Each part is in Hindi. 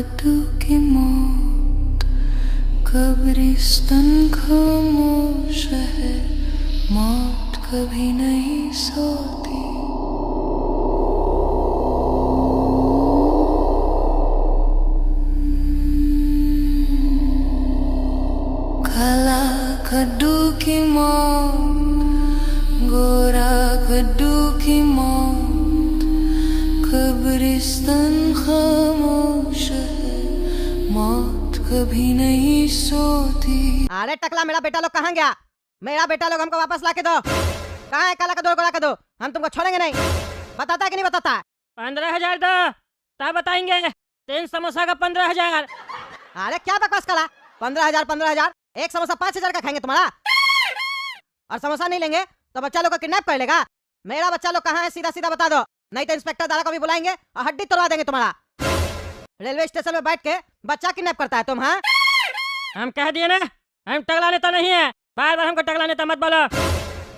कद्दू की मौत कब्रिस्तान खामोश है, मौत कभी नहीं सोती। काला कद्दू की मौत, गोरा कद्दू की मौत, कब्रिस्तान खामोश है, मौत कभी नहीं सोती। अरे टकला, मेरा बेटा लोग कहाँ गया? मेरा बेटा लोग हमको वापस ला के दो। कहाँ है काला कद्दू, गोरा कद्दू? हम तुमको छोड़ेंगे नहीं। बताता है कि नहीं बताता? 15,000 दो तब बताएंगे। 3 समोसा का 15,000। अरे क्या बकवास करा? 15,000 15,000, एक समोसा 5,000 का खाएंगे तुम्हारा? और समोसा नहीं लेंगे तो बच्चा लोग को किडनैप कर लेगा। मेरा बच्चा लोग कहाँ है सीधा सीधा बता दो, नहीं तो इंस्पेक्टर दादा को भी बुलाएंगे और हड्डी तोड़वा देंगे तुम्हारा। रेलवे स्टेशन में बैठ के बच्चा किडनैप करता है तुम? हाँ, हम कह दिए ना, हम टकला नेता नहीं है। बार बार हमको टकला नेता मत बोलो।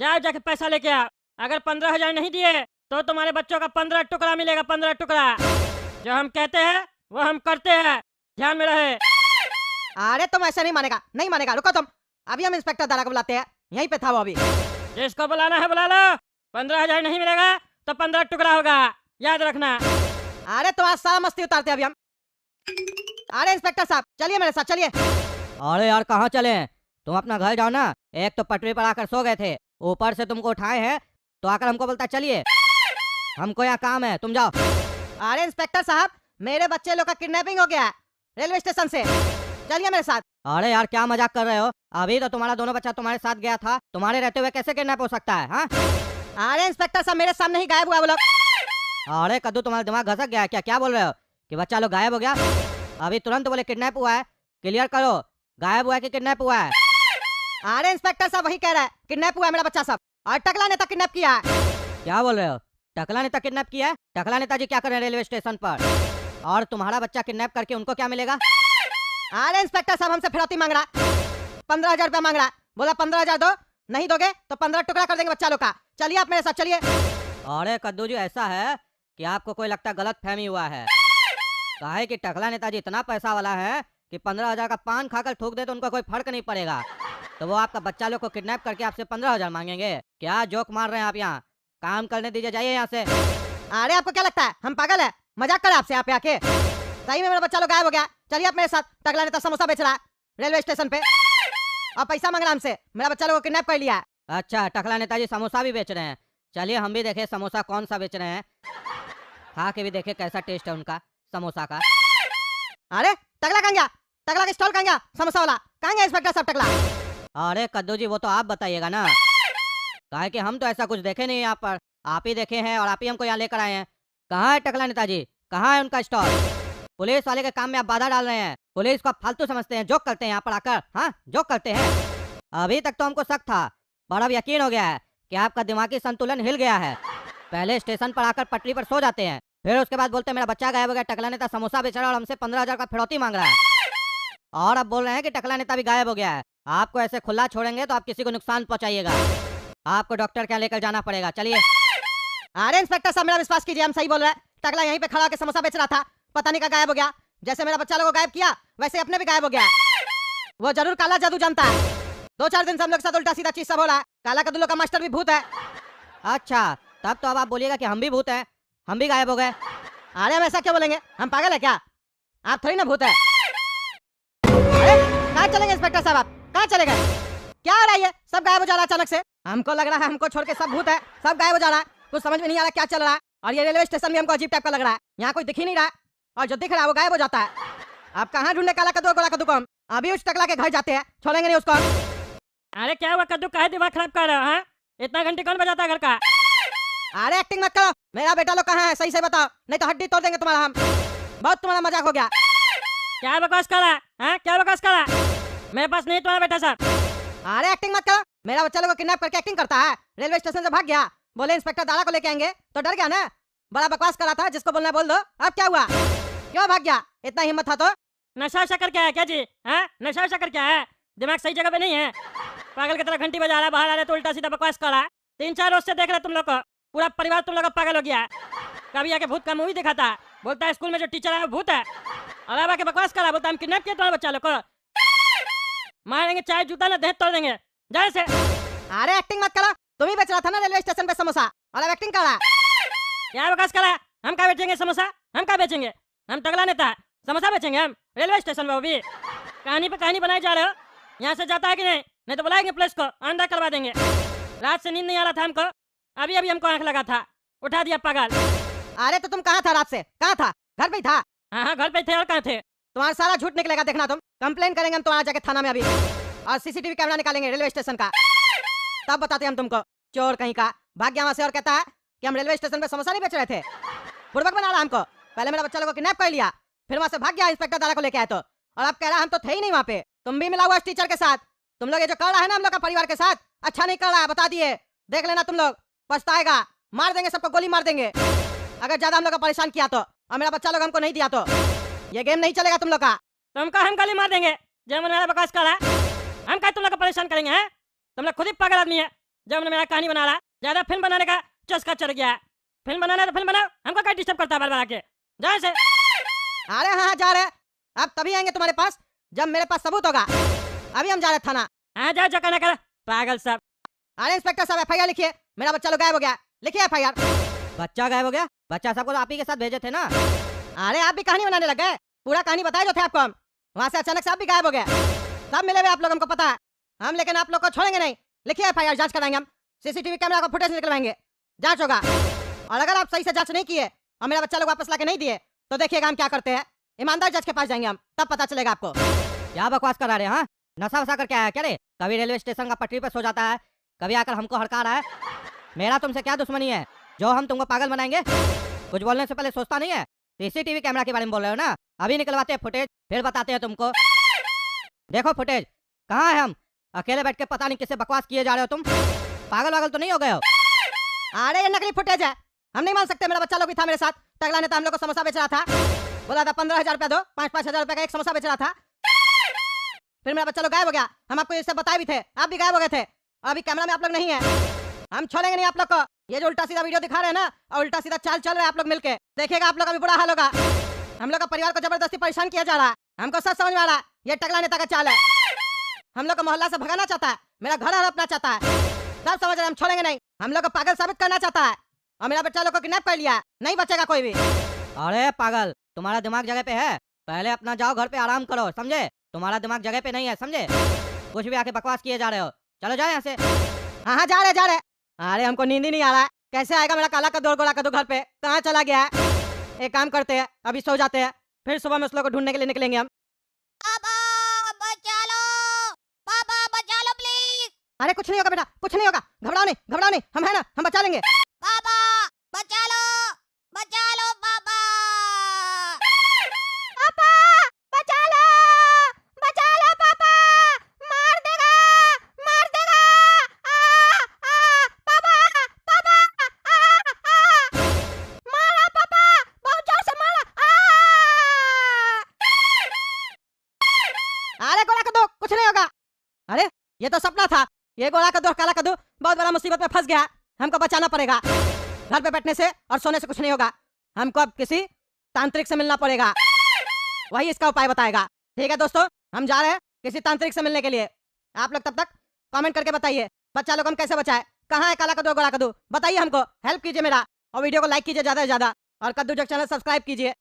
जाओ जाके पैसा लेके आओ। अगर 15,000 नहीं दिए तो तुम्हारे बच्चों का 15 टुकड़ा मिलेगा। 15 टुकड़ा। जो हम कहते हैं वो हम करते हैं, ध्यान में रहे। अरे तुम ऐसे नहीं मानेगा, नहीं मानेगा। रुको तुम, अभी हम इंस्पेक्टर दादा को बुलाते हैं। यहीं पे था वो अभी। जिसको बुलाना है बुला लो। 15,000 नहीं मिलेगा तो 15 टुकड़ा होगा, याद रखना। अरे तो आज सारा मस्ती उतारते हैं अभी हम। अरे इंस्पेक्टर साहब चलिए मेरे साथ चलिए। अरे यार कहाँ चले? तुम अपना घर जाओ ना। एक तो पटरी पर आकर सो गए थे, ऊपर से तुमको उठाए हैं तो आकर हमको बोलता चलिए। हमको यहाँ काम है, तुम जाओ। अरे इंस्पेक्टर साहब, मेरे बच्चे लोग का किडनैपिंग हो गया है रेलवे स्टेशन से। चलिए मेरे साथ। अरे यार क्या मजाक कर रहे हो? अभी तो तुम्हारा दोनों बच्चा तुम्हारे साथ गया था, तुम्हारे रहते हुए कैसे किडनैप हो सकता है? हाँ, अरे इंस्पेक्टर साहब मेरे सामने ही गायब हुआ वो लोग। अरे कद्दू तुम्हारा दिमाग घसक गया है क्या? क्या बोल रहे हो कि बच्चा लोग गायब हो गया? अभी तुरंत बोले किडनैप हुआ है। क्लियर करो, गायब हुआ है कि किडनैप हुआ है? अरे इंस्पेक्टर साहब वही कह रहा है, किडनैप हुआ है मेरा बच्चा सब, और टकला नेता किडनैप किया है। क्या बोल रहे हो? टकला नेता किडनैप किया है? टकला नेताजी क्या कर रहे हैं रेलवे स्टेशन पर? और तुम्हारा बच्चा किडनैप करके उनको क्या मिलेगा? अरे इंस्पेक्टर साहब हमसे फिरौती मांग रहा, 15,000 रुपया मांग रहा। बोला 15,000 दो, नहीं दोगे तो 15 टुकड़ा कर देंगे बच्चा लोग का। चलिए आप मेरे साथ चलिए। अरे कद्दू जी ऐसा है कि आपको कोई लगता गलत फहमी हुआ है। काहे कि टकला नेताजी इतना पैसा वाला है कि 15,000 का पान खाकर थूक दे तो उनको कोई फर्क नहीं पड़ेगा। तो वो आपका बच्चा लोग को किडनैप करके आपसे 15,000 मांगेंगे? क्या जोक मार रहे हैं आप? यहाँ काम करने दीजिए, जाइए यहाँ से। अरे आपको क्या लगता है हम पागल है? मजाक कर आपसे यहाँ पे आके? सही में मेरा बच्चा लोग गायब हो गया। चलिए आप मेरे साथ। टकला नेता समोसा बेच रहा है रेलवे स्टेशन पे और पैसा मांग रहा हमसे। मेरा बच्चा लोग को किडनैप कर लिया है। अच्छा, टकला नेताजी समोसा भी बेच रहे हैं। चलिए हम भी देखे समोसा कौन सा बेच रहे हैं, खा के भी देखे कैसा टेस्ट है उनका समोसा का। अरे टकला कहाँ गया? टकला का स्टॉल कहाँ गया? समोसा वाला कहाँ गया इंस्पेक्टर साहब टकला? अरे कद्दू जी वो तो आप बताइएगा ना, काहे कि हम तो ऐसा कुछ देखे नहीं यहाँ पर। आप ही देखे हैं और आप ही हमको यहाँ लेकर आए हैं। कहाँ है टकला नेताजी? कहाँ है उनका स्टॉल? पुलिस वाले के काम में आप बाधा डाल रहे हैं। पुलिस को आप फालतू समझते हैं, जोक करते हैं यहाँ पर आकर। हाँ, जोक करते हैं। अभी तक तो हमको शक था, पर अब यकीन हो गया है कि आपका दिमागी संतुलन हिल गया है। पहले स्टेशन पर आकर पटरी पर सो जाते हैं, फिर उसके बाद बोलते हैं मेरा बच्चा गायब हो गया, टकला नेता समोसा बेच रहा है और हमसे 15,000 का फिरौती मांग रहा है। और अब बोल रहे हैं कि टकला नेता भी गायब हो गया है। आपको ऐसे खुला छोड़ेंगे तो आप किसी को नुकसान पहुंचाइएगा। आपको डॉक्टर के यहाँ लेकर जाना पड़ेगा। चलिए। अरे इंस्पेक्टर साहब मेरा विश्वास कीजिए, हम सही बोल रहे हैं। टकला यहीं पे खड़ा होकर समोसा बेच रहा था, पता नहीं कहाँ गायब हो गया। जैसे मेरा बच्चा लोग को गायब किया वैसे अपने भी गायब हो गया। वो जरूर काला जादू जानता है। 2-4 दिन से हम लोग के साथ उल्टा सीधा चीज सब हो रहा है। काला कद्दू का मास्टर भी भूत है। अच्छा, तब तो अब आप बोलिएगा कि हम भी भूत हैं, हम भी गायब हो गए। अरे हम ऐसा क्यों बोलेंगे? हम पागल है क्या? आप थोड़ी ना भूत है। अरे कहाँ चलेंगे इंस्पेक्टर साहब? आप कहाँ चले गए? क्या हो रहा है ये? सब गायब हो जा रहा है अचानक से। हमको लग रहा है हमको छोड़ के सब भूत है, सब गायब हो जा रहा है। कुछ समझ में नहीं आ रहा क्या चल रहा है। और ये रेलवे स्टेशन भी हमको अजीब टाइप का लग रहा है। यहाँ कोई दिख ही नहीं रहा है, और जो दिख रहा है वो गायब हो जाता है। आप कहाँ ढूंढने काला कद्दू गोरा कद्दू को? हम अभी उस टकला के घर जाते हैं, छोड़ेंगे नहीं उसको। अरे क्या हुआ कद्दू, काहे दिमाग खराब कर रहे हो? हाँ, इतना घंटे कौन बजाता है घर का? अरे एक्टिंग मत करो। मेरा बेटा लोग कहाँ है सही से बताओ, नहीं तो हड्डी तोड़ देंगे तुम्हारा हम। बहुत तुम्हारा मजाक हो गया। क्या बकवास कर रहा है? हाँ, क्या बकवास कर रहा है? मेरे पास नहीं तुम्हारा बेटा साहब। अरे एक्टिंग मत करो। मेरा बच्चा लोग को किडनैप करके एक्टिंग करता है। रेलवे स्टेशन से भाग गया, बोले इंस्पेक्टर दादा को लेके आएंगे तो डर गया ना। बड़ा बकवास करा था, जिसको बोलना बोल दो। अब क्या हुआ? क्यों भाग गया? इतना हिम्मत था तो? नशा शक्कर क्या है क्या जी? हाँ, नशा शक्कर क्या है? दिमाग सही जगह पे नहीं है। पागल की तरह घंटी बजा रहा है, बाहर आ रहे तो उल्टा सीधा बकवास कर रहा है। 3-4 रोज से देख रहे तुम लोग को, पूरा परिवार तुम लोग का पागल हो गया है। कभी आके भूत का मूवी दिखाता है, बोलता है स्कूल में जो टीचर है वो भूत है, अरे बाकी बकवास करा, बोलता हम किडनैप किए तुम्हारे बच्चा लोग को, मारेंगे चाहे जूता ना देह तोड़ देंगे, जाए से। अरे एक्टिंग मत करो, तुम ही बेच रहा था ना रेलवे स्टेशन पे समोसा, और अब एक्टिंग कर रहा। क्या बकवास करा, हम क्या बेचेंगे समोसा, हम क्या बेचेंगे, हम तगड़ा नेता है, समोसा बेचेंगे हम रेलवे स्टेशन पे? वो भी कहानी पे कहानी बनाए जा रहे हो, यहाँ से जाता है कि नहीं? नहीं तो बुलाएंगे पुलिस को, अंदर करवा देंगे। रात से नींद नहीं आ रहा था हमको, अभी अभी हमको आंख लगा था, उठा दिया पागल। अरे तो तुम कहाँ था रात से, कहाँ था? घर पे ही था? हाँ घर पे थे, और कहाँ थे? तुम्हारा सारा झूठ निकलेगा, देखना तुम। कंप्लेन करेंगे हम तुम्हारा जाके थाना में अभी, और सीसीटीवी कैमरा निकालेंगे रेलवे स्टेशन का, तब बताते हम तुमको। चोर कहीं का भाग गया वहां से और कहता है कि हम रेलवे स्टेशन पे समोसा नहीं बेच रहे थे, बुड़बक बना रहा हमको। पहले मेरा बच्चा लोगों को किडनैप कर लिया, फिर वहां से भाग गया इंस्पेक्टर दादा को लेके आए तो, और अब कह रहा हम तो थे ही नहीं वहाँ पे। तुम भी मिला हुआ इस टीचर के साथ, तुम लोग ये जो कर रहा है ना हम लोग का परिवार के साथ, अच्छा नहीं कर रहा है, बता दिए। देख लेना तुम लोग, पछताएगा, मार देंगे सबको, गोली मार देंगे अगर ज्यादा हम लोग को परेशान किया तो, और मेरा बच्चा लोग हमको नहीं दिया तो। ये गेम नहीं चलेगा तुम लोग का। तुमको हम गोली मार देंगे, जब मेरा बकवास कर रहा है, हम क्या तुम लोग को परेशान करेंगे? हैं तुम लोग खुद ही पागल आदमी है, जब मेरा कहानी बना रहा है, ज्यादा फिल्म बनाने का चस्का चढ़ गया है। फिल्म बनाना है तो फिल्म बनाओ, हमको क्या डिस्टर्ब करता है बार बार आके, जाए से। अरे हाँ जा रहे, अब तभी आएंगे तुम्हारे पास जब मेरे पास सबूत होगा। अभी हम जा रहे थाना। हाँ जा जका ना कर पागल सब। अरे इंस्पेक्टर साहब एफआईआर लिखिए, मेरा बच्चा लोग गायब हो गया, लिखिए एफआईआर। बच्चा गायब हो गया? बच्चा सबको तो आप ही के साथ भेजे थे ना। अरे आप भी कहानी बनाने लग गए, पूरा कहानी बताए जो थे आपको हम, वहाँ से अचानक से आप भी गायब हो गए। सब मिले हुए आप लोग, हमको पता है हम, लेकिन आप लोग को छोड़ेंगे नहीं। लिखिए एफआईआर, जांच कराएंगे हम, सीसीटीवी कैमरा का फुटेज निकलवाएंगे, जांच होगा। और अगर आप सही से जांच नहीं किए और मेरा बच्चा लोग वापस लाके नहीं दिए तो देखिएगा हम क्या करते हैं। ईमानदार जज के पास जाएंगे हम, तब पता चलेगा आपको। क्या बकवास करा रहे? हाँ नशा वसा करके आया क्या रे? कभी रेलवे स्टेशन का पटरी पे सो जाता है, कभी आकर हमको हड़का रहा है। मेरा तुमसे क्या दुश्मनी है जो हम तुमको पागल बनाएंगे? कुछ बोलने से पहले सोचता नहीं है? सीसीटीवी कैमरा के बारे में बोल रहे हो ना, अभी निकलवाते हैं फुटेज, फिर बताते हैं तुमको। देखो फुटेज, कहाँ है हम? अकेले बैठ के पता नहीं किससे बकवास किए जा रहे हो तुम, पागल वागल तो नहीं हो गए हो? अरे ये नकली फुटेज है, हम नहीं मान सकते। मेरा बच्चा लोग भी था मेरे साथ, टगला नेता हम लोग को समोसा बेच रहा था, बोला था 15,000 रुपया दो, 5-5 हजार रुपए का एक समोसा बेच रहा था। फिर मेरा बच्चा लोग गायब हो गया, हम आपको ये सब बताए भी थे, आप भी गायब हो गए थे, और अभी कैमरा में आप लोग नहीं है। हम छोड़ेंगे नहीं आप लोग को। ये जो उल्टा सीधा वीडियो दिखा रहे हैं ना, और उल्टा सीधा चाल चल रहा है आप लोग मिलके, देखिएगा आप लोग का भी बुरा हाल होगा। हम लोग का परिवार को जबरदस्ती परेशान किया जा रहा है, हमको सब समझ में आ रहा है, ये टगला नेता का चाल है। हम लोग को मोहल्ला से भगाना चाहता है, मेरा घर हड़पना चाहता है, सब समझ रहे। हम छोड़ेंगे नहीं, हम लोग को पागल साबित करना चाहता है, और मेरा बच्चा लोग को किडनैप कर लिया है, नहीं बचेगा कोई भी। अरे पागल, तुम्हारा दिमाग जगह पे है? पहले अपना जाओ घर पे आराम करो, समझे? तुम्हारा दिमाग जगह पे नहीं है, समझे? कुछ भी आके बकवास किए जा रहे हो, चलो जाओ यहाँ से। हाँ हाँ जा रहे। अरे हमको नींद ही नहीं आ रहा है, कैसे आएगा मेरा काला कद्दू और गोला कद्दू घर पे, कहाँ चला गया है? एक काम करते हैं, अभी सो जाते हैं, फिर सुबह में उस लोग को ढूंढने के लिए निकलेंगे हम। पापा बचा लो, पापा बचा लो प्लीज। अरे कुछ नहीं होगा बेटा, कुछ नहीं होगा, घबराओ नहीं, हम है ना, हम बचा लेंगे। पापा बचा लो पापा। पापा बचा लो पापा, मार देगा पापा मारा पापा, बहुत जोर से मारा। अरे गोला कद्दू, कुछ नहीं होगा। अरे ये तो सपना था, ये गोला कद्दू काला कद्दू बहुत बड़ा मुसीबत में फंस गया, हमको बचाना पड़ेगा। घर पे बैठने से और सोने से कुछ नहीं होगा, हमको अब किसी तांत्रिक से मिलना पड़ेगा, वही इसका उपाय बताएगा। ठीक है दोस्तों, हम जा रहे हैं किसी तांत्रिक से मिलने के लिए। आप लोग तब तक कमेंट करके बताइए बच्चा लोग हम कैसे बचाए, कहाँ है काला कद्दू गोला कद्दू, बताइए हमको, हेल्प कीजिए मेरा, और वीडियो को लाइक कीजिए ज्यादा से ज्यादा, और कद्दू जग चैनल सब्सक्राइब कीजिए।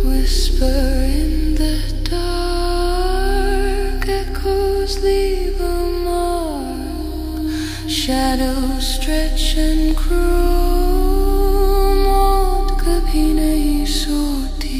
Whisper in the dark, echoes leave a mark, shadows stretch and grow, मौत कभी नहीं सोती।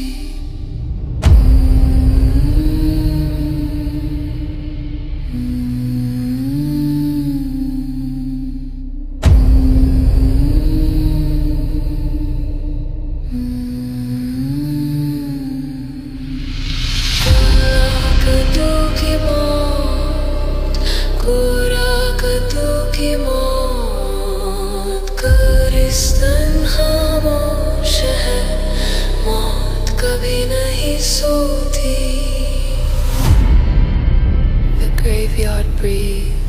खामोश है, मौत कभी नहीं सोती। The graveyard breathes.